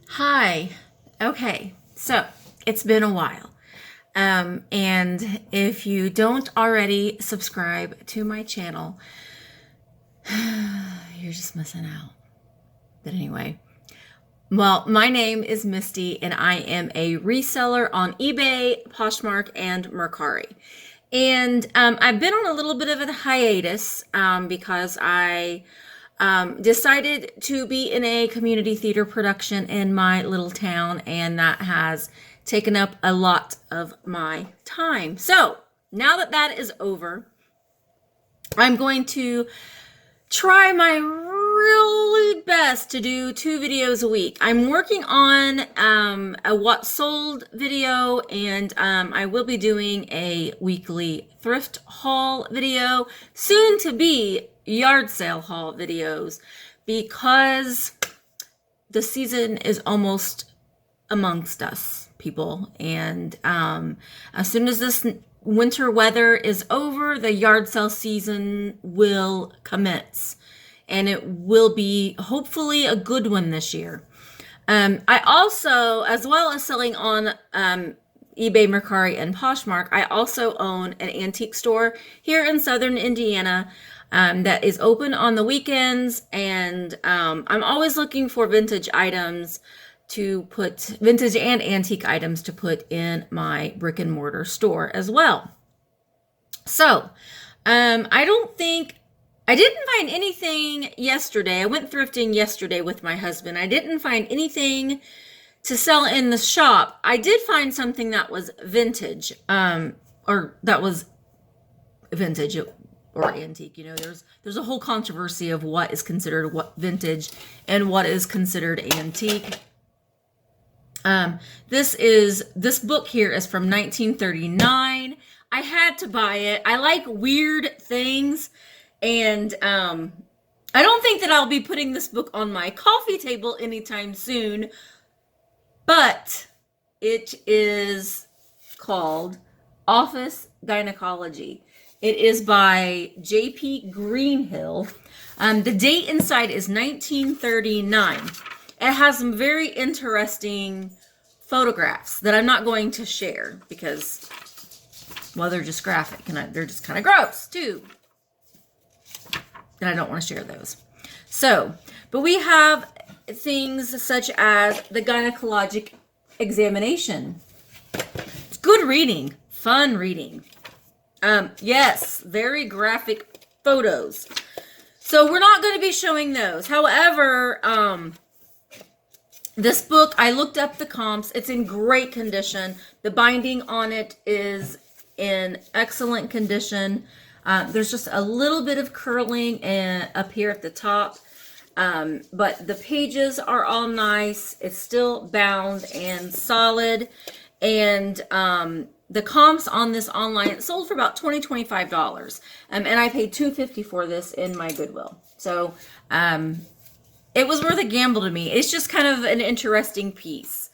Hi. Okay, so it's been a while. And if you don't already subscribe to my channel, you're just missing out. But anyway, well, my name is Misty, and I am a reseller on eBay, Poshmark, and Mercari. And I've been on a little bit of a hiatus because I decided to be in a community theater production in my little town, and that has taken up a lot of my time. So now that that is over, I'm going to try my really best to do 2 videos a week. I'm working on a what sold video, and I will be doing a weekly thrift haul video, soon to be yard sale haul videos, because the season is almost amongst us, people. And as soon as this winter weather is over, the yard sale season will commence, and it will be hopefully a good one this year. I also, as well as selling on eBay, Mercari, and Poshmark, I also own an antique store here in southern Indiana that is open on the weekends, and I'm always looking for vintage items to put, vintage and antique items to put in my brick and mortar store as well. So I didn't find anything yesterday. I went thrifting yesterday with my husband. I didn't find anything to sell in the shop. I did find something that was vintage, or antique. You know, there's a whole controversy of what is considered what vintage and what is considered antique. This book here is from 1939. I had to buy it. I like weird things, and I don't think that I'll be putting this book on my coffee table anytime soon, but it is called Office Gynecology. It is by J.P. Greenhill. The date inside is 1939. It has some very interesting photographs that I'm not going to share because, well, they're just graphic, and they're just kind of gross too. And I don't want to share those. So, but we have things such as the gynecologic examination. It's good reading, fun reading. Yes, very graphic photos. So we're not going to be showing those. However, this book, I looked up the comps. It's in great condition. The binding on it is in excellent condition. There's just a little bit of curling up here at the top. But the pages are all nice. It's still bound and solid. And the comps on this online, it sold for about $25. And I paid $2.50 for this in my Goodwill. So it was worth a gamble to me. It's just kind of an interesting piece.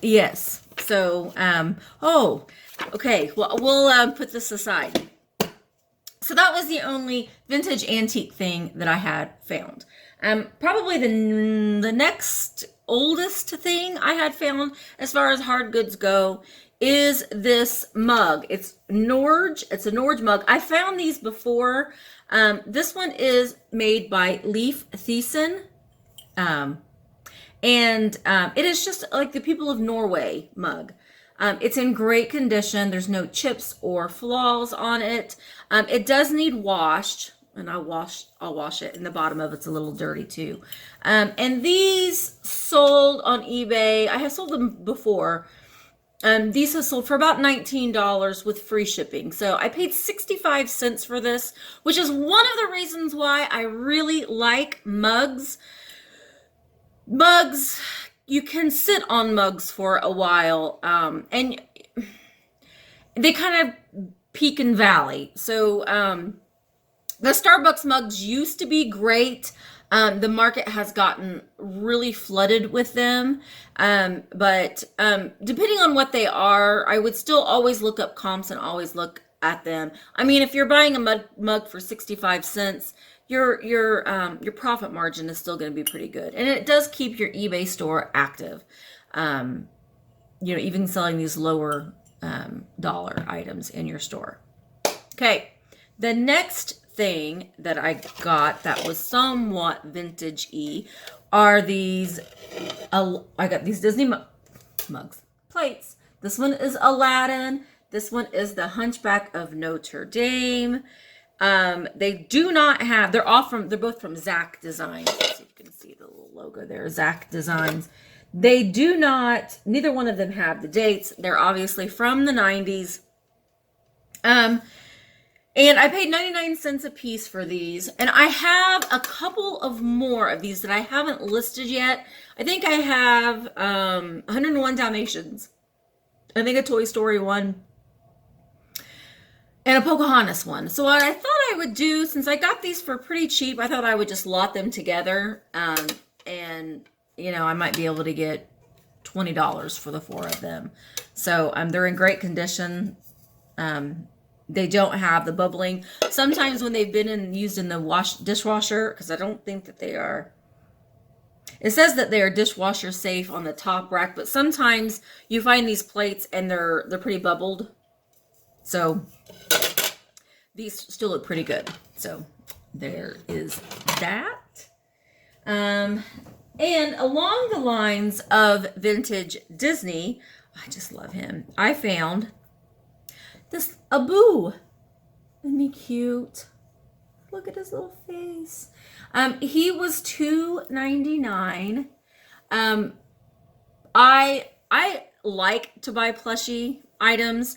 Yes. So, oh, okay. Well, we'll put this aside. So that was the only vintage antique thing that I had found. Probably the next oldest thing I had found as far as hard goods go is this mug. It's Norge. It's a Norge mug. I found these before. This one is made by Leif Thiessen. And it is just like the people of Norway mug. It's in great condition. There's no chips or flaws on it. It does need washed, and I'll wash it, and the bottom of it's a little dirty too. And these sold on eBay. I have sold them before. These have sold for about $19 with free shipping. So I paid 65 cents for this, which is one of the reasons why I really like mugs. Mugs, you can sit on mugs for a while, and they kind of peak and valley. So the Starbucks mugs used to be great. The market has gotten really flooded with them. But depending on what they are, I would still always look up comps and always look at them. I mean, if you're buying a mug for 65 cents, your profit margin is still going to be pretty good. And it does keep your eBay store active. Even selling these lower dollar items in your store. Okay, the next thing that I got that was somewhat vintage-y are these, I got these Disney plates. This one is Aladdin. This one is the Hunchback of Notre Dame. They do not have, they're both from Zach Designs. So you can see the little logo there, Zach Designs. They do not, neither one of them have the dates. They're obviously from the 90s. And I paid 99 cents a piece for these. And I have a couple of more of these that I haven't listed yet. I think I have 101 Dalmatians. I think a Toy Story one. And a Pocahontas one. So what I thought I would do, since I got these for pretty cheap, I thought I would just lot them together. And I might be able to get $20 for the 4 of them. So they're in great condition. They don't have the bubbling. Sometimes when they've been used in the dishwasher, because I don't think that they are. It says that they are dishwasher safe on the top rack, but sometimes you find these plates and they're pretty bubbled. So these still look pretty good. So there is that. And along the lines of vintage Disney, I just love him. I found this Abu. Isn't he cute? Look at his little face. He was $2.99. I like to buy plushie items.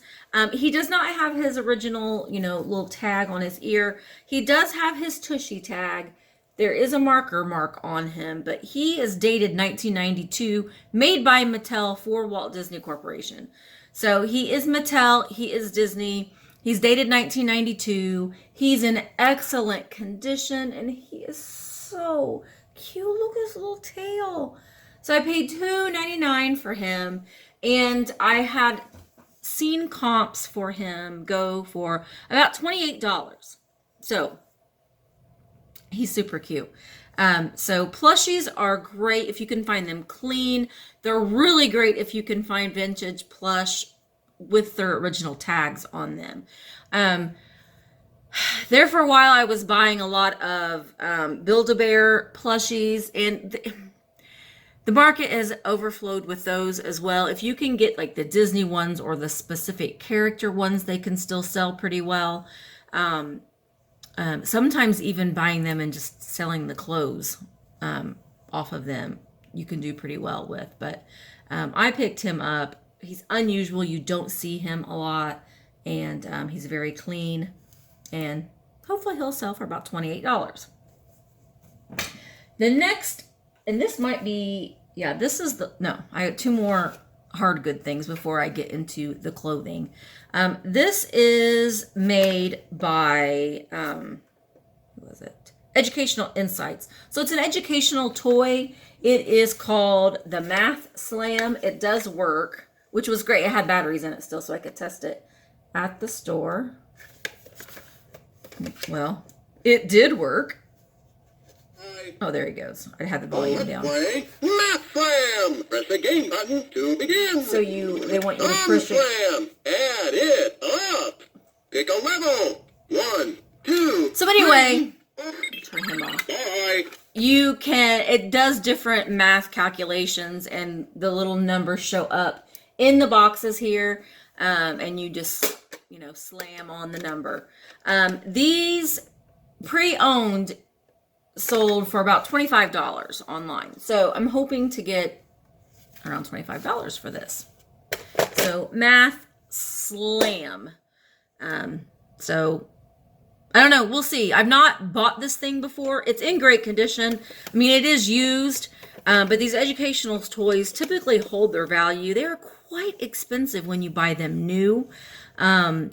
He does not have his original, little tag on his ear. He does have his Tushy tag. There is a marker mark on him, but he is dated 1992, made by Mattel for Walt Disney Corporation. So he is Mattel, he is Disney, he's dated 1992, he's in excellent condition, and he is so cute. Look at his little tail. So I paid $2.99 for him, and I had seen comps for him go for about $28. So he's super cute. So plushies are great if you can find them clean. They're really great if you can find vintage plush with their original tags on them. There for a while I was buying a lot of Build-A-Bear plushies, and the market has overflowed with those as well. If you can get like the Disney ones or the specific character ones, they can still sell pretty well. Sometimes even buying them and just selling the clothes off of them, you can do pretty well with. But I picked him up. He's unusual. You don't see him a lot. And he's very clean. And hopefully he'll sell for about $28. The next, and this might be, this is I have 2 more hard good things before I get into the clothing. This is made by, who was it? Educational Insights. So it's an educational toy. It is called the Math Slam. It does work, which was great. It had batteries in it still, so I could test it at the store. Well, it did work. Oh, there he goes. I had the volume down. Play Math Slam. Press the game button to begin. So they want you to push it. Slam. Add it up. Pick a level. 1, 2. So anyway, turn him off. Bye. It does different math calculations, and the little numbers show up in the boxes here, and you just, slam on the number. These pre-owned sold for about $25 online. So I'm hoping to get around $25 for this. So Math Slam. So I don't know. We'll see. I've not bought this thing before. It's in great condition. I mean, it is used, but these educational toys typically hold their value. They are quite expensive when you buy them new. So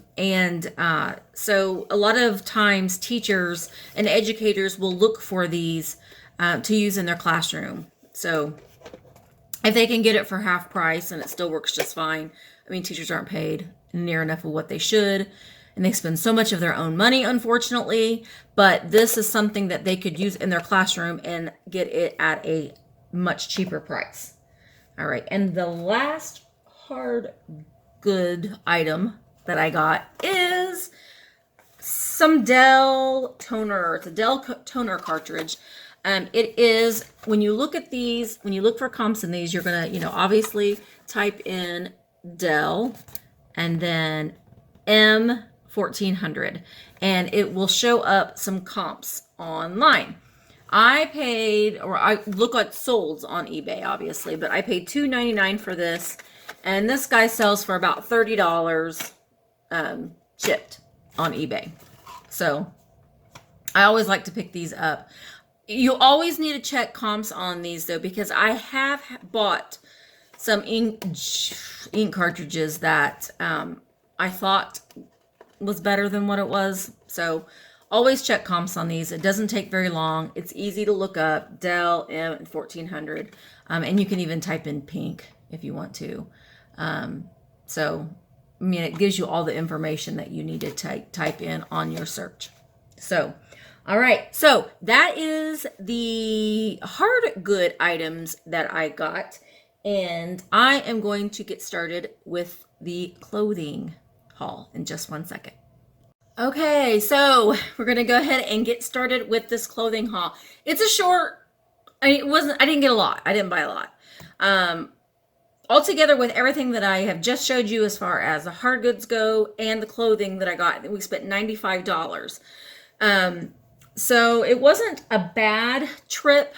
a lot of times teachers and educators will look for these to use in their classroom. So if they can get it for half price and it still works just fine, I mean, teachers aren't paid near enough of what they should. and they spend so much of their own money, unfortunately, but this is something that they could use in their classroom and get it at a much cheaper price. All right, and the last hard good item that I got is some Dell Toner. It's a Dell Toner cartridge. It is, when you look at these, when you look for comps in these, you're gonna, obviously type in Dell and then M1400, and it will show up some comps online. I paid, or I look at solds on eBay, obviously, but I paid $2.99 for this, and this guy sells for about $30 shipped on eBay. So I always like to pick these up. You always need to check comps on these, though, because I have bought some ink cartridges that I thought was better than what it was. So always check comps on these. It doesn't take very long. It's easy to look up, Dell M1400. And you can even type in pink if you want to. It gives you all the information that you need to type in on your search. So, all right. So that is the hard good items that I got. And I am going to get started with the clothing haul in just 1 second. Okay, so we're going to go ahead and get started with this clothing haul. It's a short, I didn't get a lot. I didn't buy a lot. Altogether, with everything that I have just showed you as far as the hard goods go and the clothing that I got, we spent $95. So it wasn't a bad trip.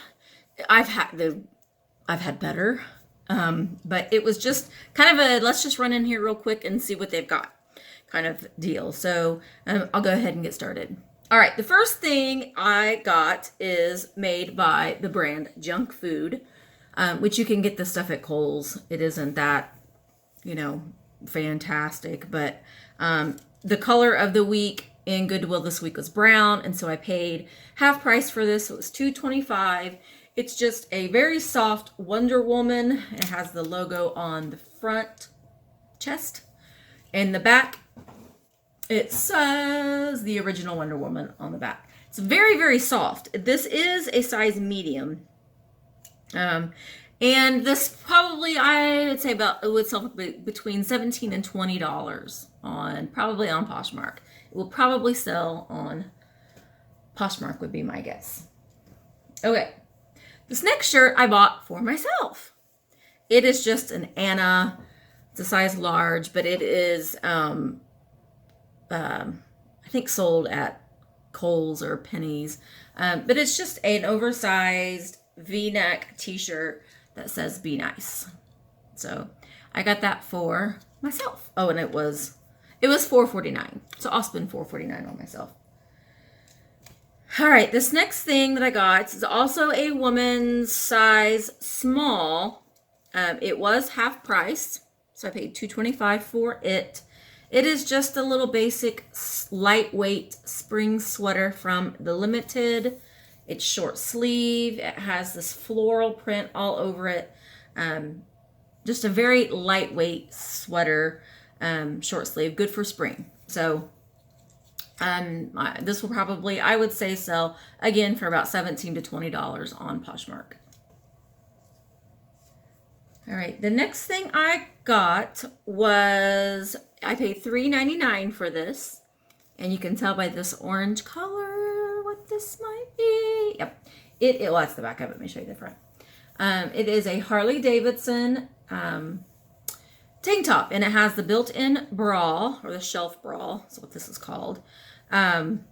I've had better. But it was just kind of a, let's just run in here real quick and see what they've got kind of deal. So I'll go ahead and get started. All right, the first thing I got is made by the brand Junk Food, which you can get the stuff at Kohl's. It isn't that, fantastic, but the color of the week in Goodwill this week was brown, and so I paid half price for this. So it was $2.25. It's just a very soft Wonder Woman. It has the logo on the front chest. In the back, it says the original Wonder Woman on the back. It's very, very soft. This is a size medium. And this probably, I would say it would sell between $17 and $20 probably on Poshmark. It will probably sell on Poshmark would be my guess. Okay. This next shirt I bought for myself. It is just an Anna. It's a size large, but it is, I think, sold at Kohl's or Penny's. But it's just an oversized V-neck t-shirt that says "Be Nice." So I got that for myself. Oh, and it was $4.49. So I'll spend $4.49 on myself. All right, this next thing that I got is also a woman's size small. It was half price, so I paid $2.25 for it. It is just a little basic, lightweight spring sweater from the Limited. It's short sleeve. It has this floral print all over it. Just a very lightweight sweater, short sleeve, good for spring. So this will probably, I would say, sell again for about $17 to $20 on Poshmark. All right, the next thing I got was, I paid $3.99 for this, and you can tell by this orange color what this might be. Yep, well, that's the back of it. Let me show you the front. It is a Harley Davidson tank top, and it has the built-in bra, or the shelf bra, that's what this is called. And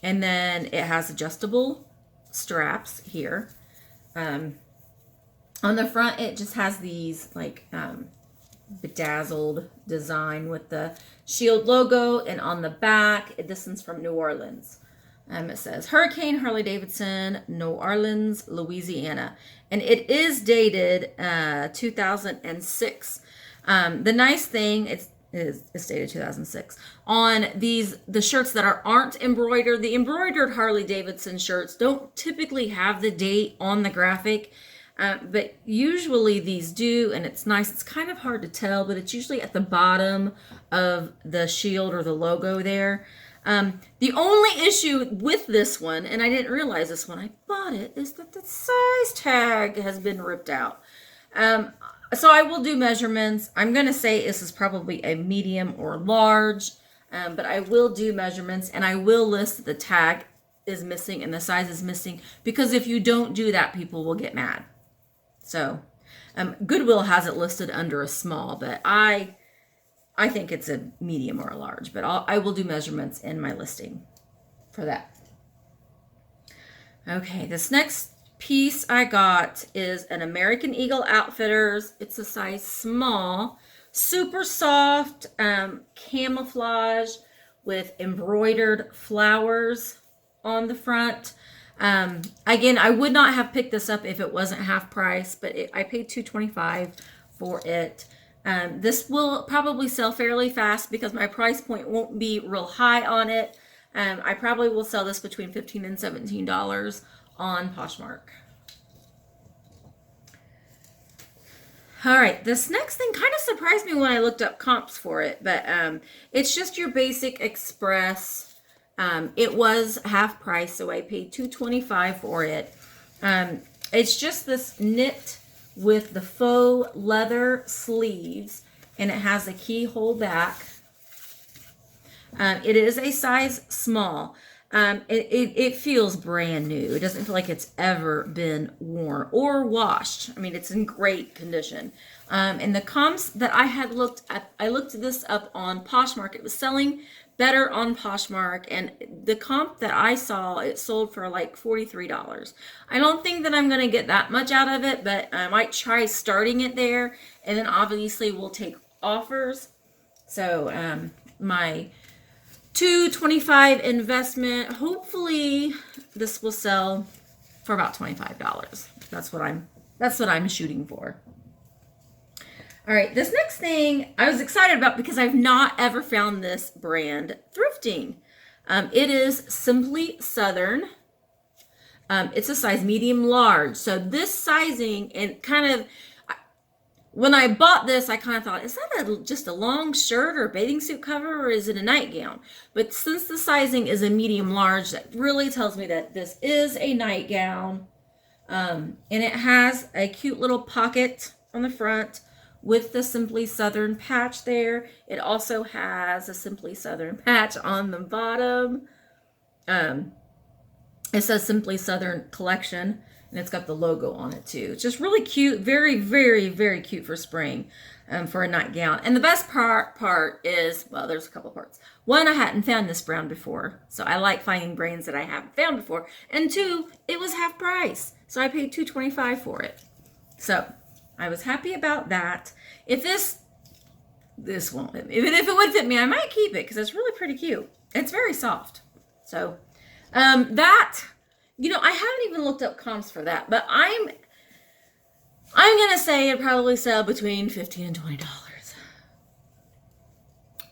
then it has adjustable straps here. On the front, it just has these bedazzled design with the Shield logo, and on the back, this is from New Orleans. It says Hurricane Harley Davidson, New Orleans, Louisiana, and it is dated 2006. The nice thing, it's dated 2006. On the shirts that aren't embroidered, the embroidered Harley Davidson shirts don't typically have the date on the graphic. But usually these do, and it's nice. It's kind of hard to tell, but it's usually at the bottom of the shield or the logo there. The only issue with this one, and I didn't realize this when I bought it, is that the size tag has been ripped out. So I will do measurements. I'm going to say this is probably a medium or large, but I will do measurements, and I will list that the tag is missing and the size is missing, because if you don't do that, people will get mad. So Goodwill has it listed under a small, but I think it's a medium or a large, but I will do measurements in my listing for that. Okay, this next piece I got is an American Eagle Outfitters. It's a size small, super soft, camouflage with embroidered flowers on the front. Again, I would not have picked this up if it wasn't half price, but I paid $2.25 for it. This will probably sell fairly fast because my price point won't be real high on it. I probably will sell this between $15 and $17 on Poshmark. All right, this next thing kind of surprised me when I looked up comps for it, but it's just your basic Express. It was half price, so I paid $2.25 for it. It's just this knit with the faux leather sleeves, and it has a keyhole back. It is a size small. It feels brand new. It doesn't feel like it's ever been worn or washed. I mean, it's in great condition. And the comps that I had looked at, I looked this up on Poshmark. It was selling better on Poshmark, and the comp that I saw, it sold for like $43. I don't think that I'm going to get that much out of it, but I might try starting it there, and then obviously we'll take offers. So my $2.25 investment, hopefully this will sell for about $25. That's what I'm shooting for. All right, this next thing I was excited about because I've not ever found this brand thrifting. It is Simply Southern. It's a size medium large. So this sizing, and kind of, when I bought this, I kind of thought, is that just a long shirt or a bathing suit cover, or is it a nightgown? But since the sizing is a medium large, that really tells me that this is a nightgown. And it has a cute little pocket on the front with the Simply Southern patch there. It also has a Simply Southern patch on the bottom. It says Simply Southern Collection, and it's got the logo on it too. It's just really cute, very, very, very cute for spring, for a nightgown. And the best part is, well, there's a couple parts. One, I hadn't found this brand before, so I like finding brands that I haven't found before. And two, it was half price, so I paid $2.25 for it. So I was happy about that. If this won't fit me. Even if it would fit me, I might keep it because it's really pretty cute. It's very soft. So that, I haven't even looked up comps for that, but I'm gonna say it probably sell between $15 and $20.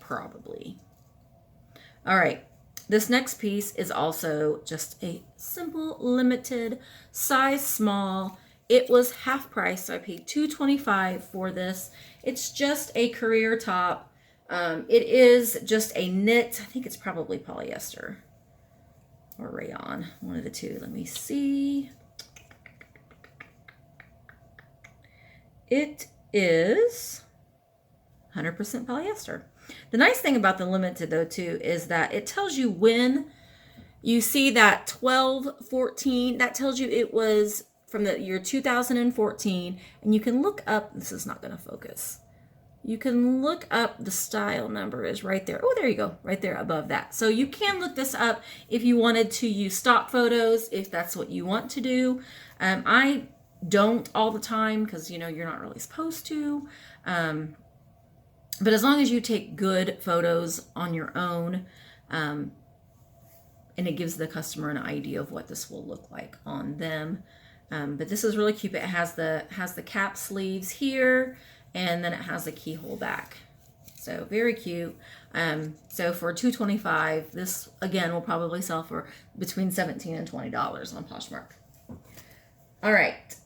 Probably. All right. This next piece is also just a simple, limited, size small. It was half price, so I paid $2.25 for this. It's just a career top. It is just a knit. I think it's probably polyester or rayon, one of the two. Let me see. It is 100% polyester. The nice thing about the limited, though, too, is that it tells you when you see that 12/14. That tells you it was from the year 2014, and you can look up, this is not going to focus. You can look up, the style number is right there. Oh, there you go, right there above that. So you can look this up if you wanted to use stock photos, if that's what you want to do. I don't all the time because, you're not really supposed to. But as long as you take good photos on your own, and it gives the customer an idea of what this will look like on them. But this is really cute. It has the cap sleeves here, and then it has a keyhole back. So very cute. So for $2.25, this again will probably sell for between $17 and $20 on Poshmark. All right.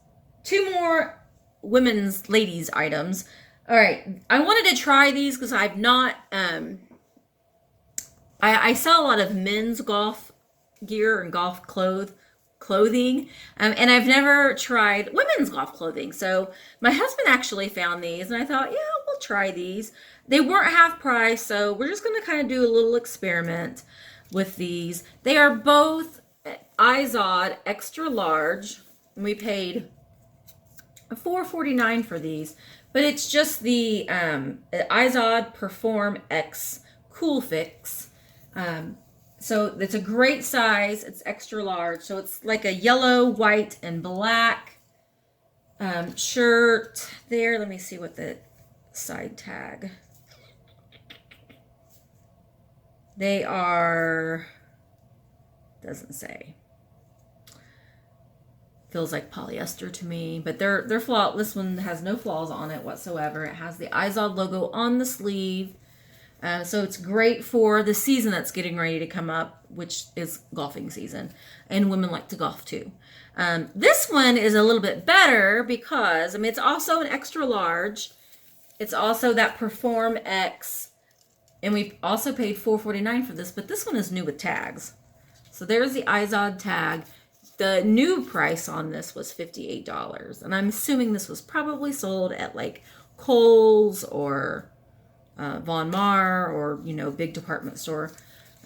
two more women's ladies items. All right, I wanted to try these because I've not. I sell a lot of men's golf gear and golf clothing, and I've never tried women's golf clothing. So my husband actually found these, and I thought, yeah, we'll try these. They weren't half price, so we're just going to kind of do a little experiment with these. They are both Izod extra large, and we paid $4.49 for these, but it's just the Izod Perform X Cool Fix. So it's a great size. It's extra large. So it's like a yellow, white, and black shirt there. Let me see what the side tag. They are, doesn't say. Feels like polyester to me, but they're flaw. This one has no flaws on it whatsoever. It has the Izod logo on the sleeve. So it's great for the season that's getting ready to come up, which is golfing season. And women like to golf too. This one is a little bit better because, I mean, it's also an extra large. It's also that Perform X. And we also paid $4.49 for this, but this one is new with tags. So there's the Izod tag. The new price on this was $58. And I'm assuming this was probably sold at like Kohl's or Von Maur, or, you know, big department store,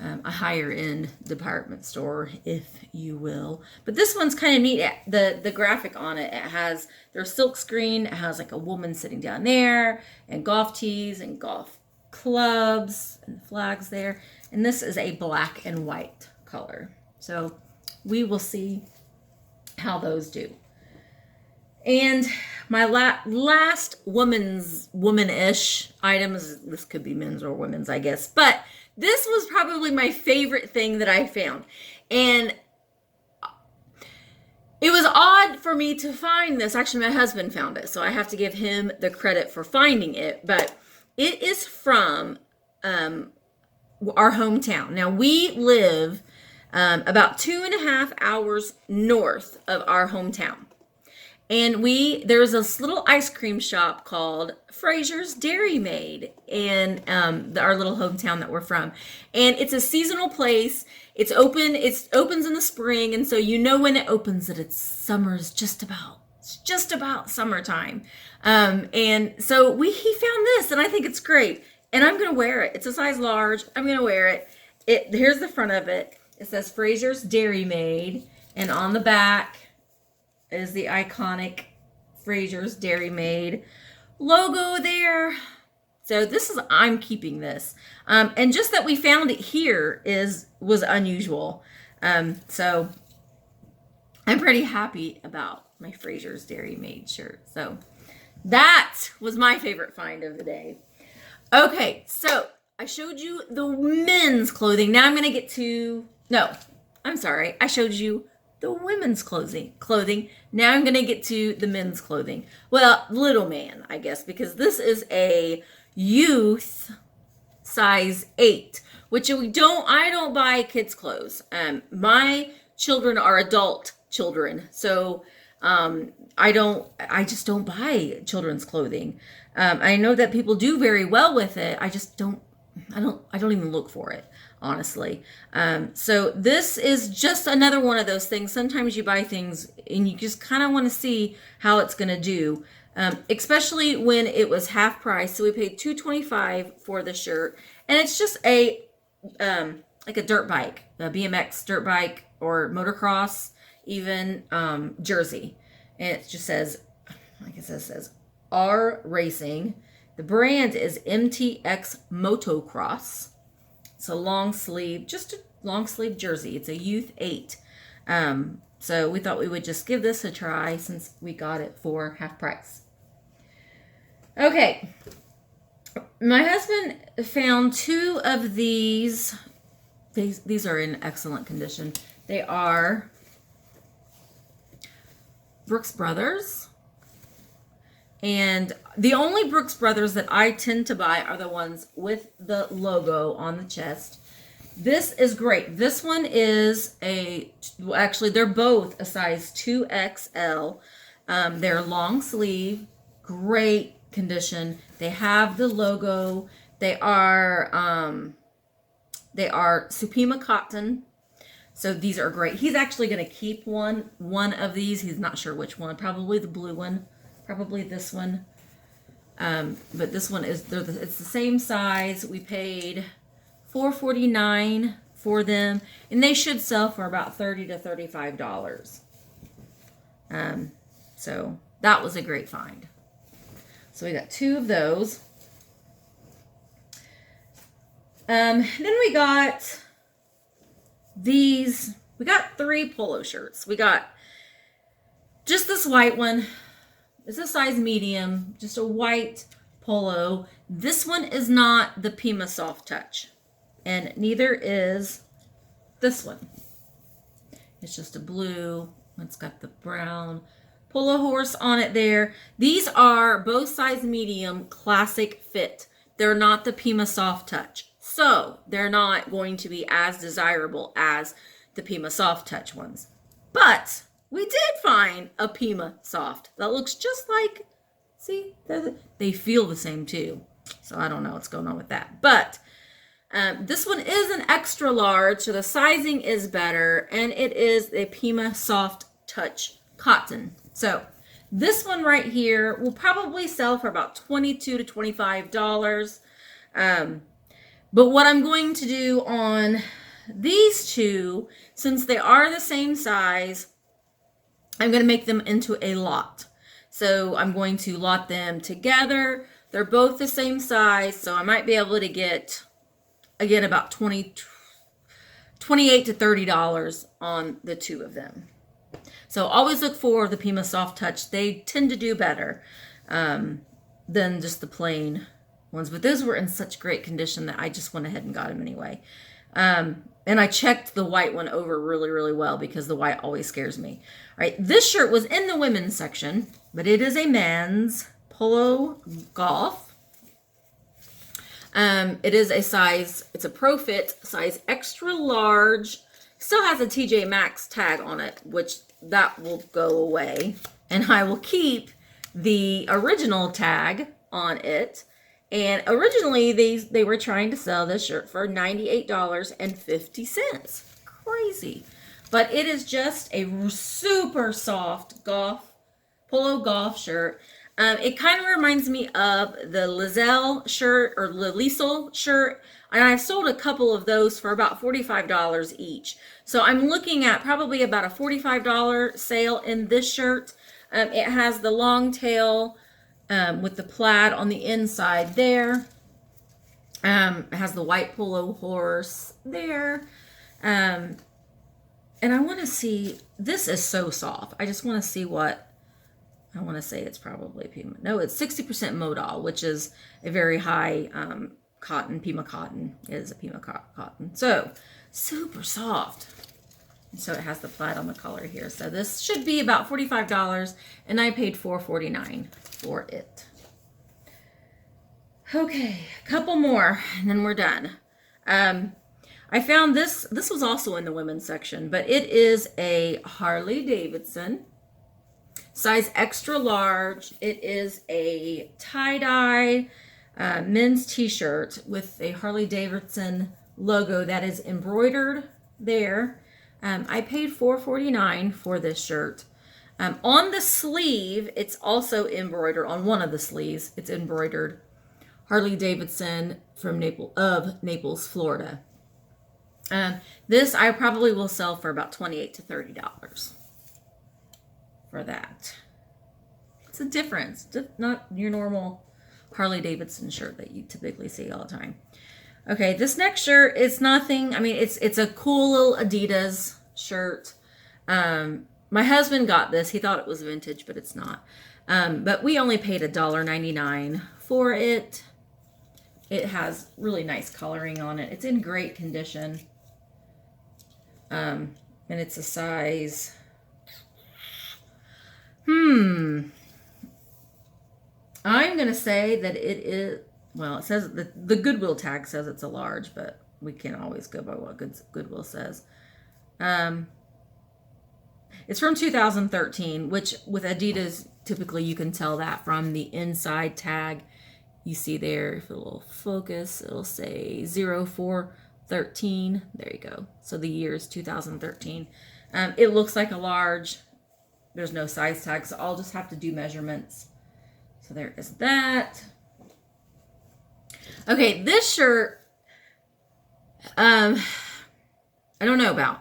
a higher end department store, if you will. But this one's kind of neat. The graphic on it, it has their silk screen. It has like a woman sitting down there, and golf tees and golf clubs and flags there. And this is a black and white color. So we will see how those do. And my last womanish items, this could be men's or women's, I guess, but this was probably my favorite thing that I found. And it was odd for me to find this. Actually, my husband found it, so I have to give him the credit for finding it. But it is from our hometown. Now, we live about 2.5 hours north of our hometown. And there's this little ice cream shop called Fraser's Dairy Maid in our little hometown that we're from. And it's a seasonal place. It's open. It opens in the spring. And so you know when it opens that it's just about summertime. And so he found this, and I think it's great. And I'm going to wear it. It's a size large. I'm going to wear it. Here's the front of it. It says Fraser's Dairy Maid. And on the back is the iconic Fraser's Dairy Maid logo there. So I'm keeping this. And just that we found it here was unusual. So I'm pretty happy about my Fraser's Dairy Maid shirt. So that was my favorite find of the day. Okay, so I showed you the men's clothing. Now I'm going to get to, I showed you the women's clothing. Now I'm going to get to the men's clothing. Well, little man, I guess, because this is a youth size 8, which I don't buy kids clothes. My children are adult children. So, I just don't buy children's clothing. I know that people do very well with it. I don't even look for it, honestly. So this is just another one of those things. Sometimes you buy things and you just kind of want to see how it's going to do, especially when it was half price. So we paid $2.25 for the shirt, and it's just like a dirt bike, a BMX dirt bike or motocross, even jersey. And it just says, like it says R Racing. The brand is MTX Motocross. It's a long sleeve jersey. It's a youth 8. So we thought we would just give this a try since we got it for half price. Okay. My husband found 2 of these. These are in excellent condition. They are Brooks Brothers. And the only Brooks Brothers that I tend to buy are the ones with the logo on the chest. This is great. This one is actually, they're both a size 2XL. They're long sleeve, great condition. They have the logo. They are Supima cotton. So these are great. He's actually going to keep one of these. He's not sure which one. Probably the blue one. Probably this one. But this one is it's the same size. We paid $4.49 for them, and they should sell for about $30 to $35. So that was a great find. So we got 2 of those. Then we got these. We got 3 polo shirts. We got just this white one. It's a size medium, just a white polo. This one is not the Pima Soft Touch, and neither is this one. It's just a blue. It's got the brown polo horse on it there. These are both size medium, classic fit. They're not the Pima Soft Touch, so they're not going to be as desirable as the Pima Soft Touch ones. But we did find a Pima Soft that looks just like, see, they feel the same too. So I don't know what's going on with that. But this one is an extra large, so the sizing is better, and it is a Pima Soft Touch cotton. So this one right here will probably sell for about $22 to $25. But what I'm going to do on these 2, since they are the same size, I'm going to make them into a lot. So I'm going to lot them together. They're both the same size, so I might be able to get, again, about $28 to $30 on the 2 of them. So always look for the Pima Soft Touch. They tend to do better than just the plain ones. But those were in such great condition that I just went ahead and got them anyway. And I checked the white one over really, really well because the white always scares me. All right, this shirt was in the women's section, but it is a men's polo golf. It is a size, it's a Pro Fit size extra large. Still has a TJ Maxx tag on it, which that will go away. And I will keep the original tag on it. And originally, they were trying to sell this shirt for $98.50. Crazy. But it is just a super soft polo golf shirt. It kind of reminds me of the Lizelle shirt or the Liesel shirt. And I've sold a couple of those for about $45 each. So I'm looking at probably about a $45 sale in this shirt. It has the long tail with the plaid on the inside there. It has the white polo horse there. And I want to see, this is so soft. I just want to see what, I want to say it's probably Pima. No, it's 60% modal, which is a very high cotton. Pima cotton is a Pima cotton. So, super soft. So it has the plaid on the collar here. So this should be about $45, and I paid $4.49 for it. Okay, a couple more, and then we're done. I found this was also in the women's section, but it is a Harley Davidson, size extra large. It is a tie-dye men's t-shirt with a Harley Davidson logo that is embroidered there. I paid $4.49 for this shirt. On the sleeve, it's also embroidered. On one of the sleeves, it's embroidered Harley Davidson from Naples, Florida. This I probably will sell for about $28 to $30 for that. It's a difference. Not your normal Harley Davidson shirt that you typically see all the time. Okay, this next shirt is nothing. I mean, it's a cool little Adidas shirt. My husband got this. He thought it was vintage, but it's not. But we only paid $1.99 for it. It has really nice coloring on it. It's in great condition. And it's a size. I'm going to say that it is, well, it says, the Goodwill tag says it's a large, but we can't always go by what Goodwill says. It's from 2013, which with Adidas, typically you can tell that from the inside tag. You see there, if it'll focus, it'll say 0413. There you go. So the year is 2013. It looks like a large. There's no size tag, so I'll just have to do measurements. So there is that. Okay, this shirt, I don't know about.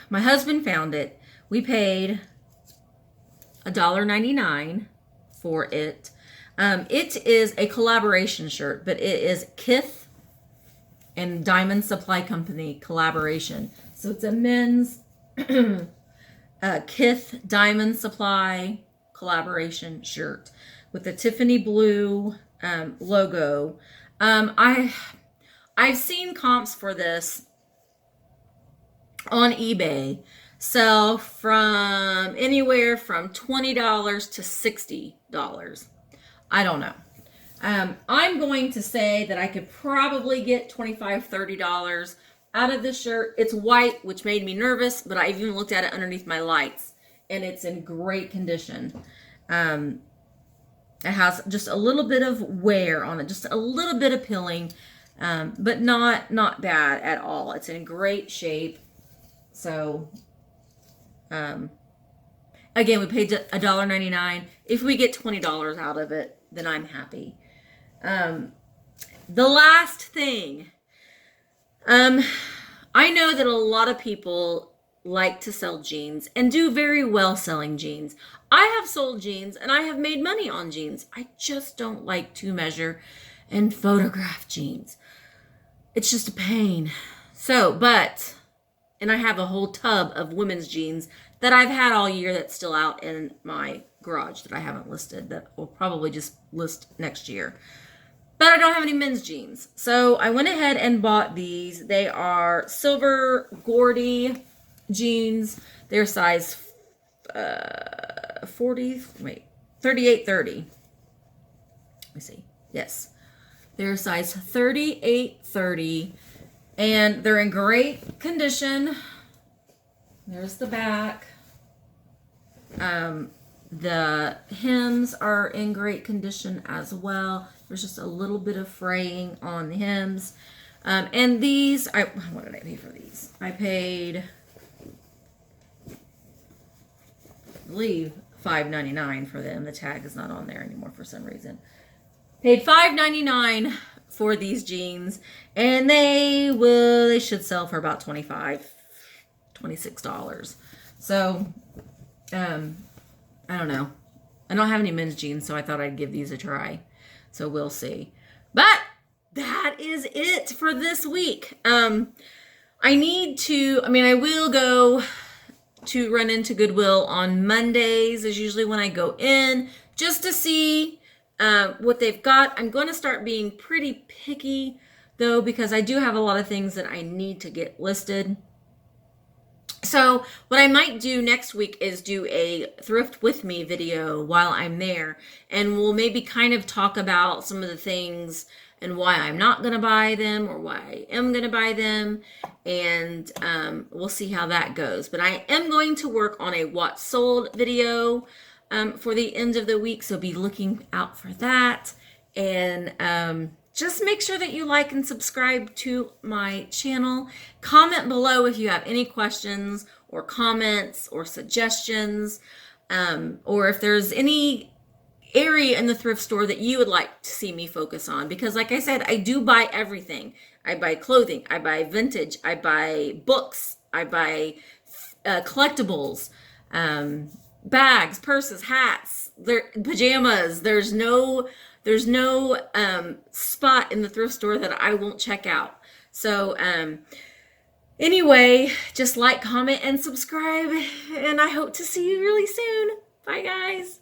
My husband found it. We paid $1.99 for it. It is a collaboration shirt, but it is Kith and Diamond Supply Company collaboration. So it's a men's Kith Diamond Supply collaboration shirt with the Tiffany blue logo. I've seen comps for this on eBay sell from anywhere from $20 to $60. I don't know. I'm going to say that I could probably get $25, $30 out of this shirt. It's white, which made me nervous, but I even looked at it underneath my lights, and it's in great condition. It has just a little bit of wear on it, just a little bit of pilling, but not bad at all. It's in great shape. So, again, we paid $1.99. If we get $20 out of it, then I'm happy. The last thing, I know that a lot of people like to sell jeans and do very well selling jeans. I have sold jeans and I have made money on jeans. I just don't like to measure and photograph jeans. It's just a pain. So, and I have a whole tub of women's jeans that I've had all year that's still out in my garage that I haven't listed, that will probably just list next year. But I don't have any men's jeans. So I went ahead and bought these. They are silver Gordy jeans. They're size 3830. Let me see. Yes. They're size 3830. And they're in great condition. There's the back. The hems are in great condition as well. There's just a little bit of fraying on the hems. And these, what did I pay for these? I paid, I believe, $5.99 for them. The tag is not on there anymore for some reason. Paid $5.99 for these jeans, and they should sell for about $25, $26. So, I don't know. I don't have any men's jeans, so I thought I'd give these a try. So we'll see. But that is it for this week. I will go to run into Goodwill on Mondays is usually when I go in just to see what they've got. I'm going to start being pretty picky though, because I do have a lot of things that I need to get listed. So what I might do next week is do a thrift with me video while I'm there, and we'll maybe kind of talk about some of the things and why I'm not going to buy them or why I am going to buy them, and we'll see how that goes. But I am going to work on a what sold video for the end of the week, so be looking out for that. And just make sure that you like and subscribe to my channel. Comment below if you have any questions or comments or suggestions, or if there's any area in the thrift store that you would like to see me focus on. Because like I said, I do buy everything. I buy clothing, I buy vintage, I buy books, I buy collectibles, bags, purses, hats, pajamas. There's no spot in the thrift store that I won't check out. So anyway, just like, comment, and subscribe, and I hope to see you really soon. Bye, guys.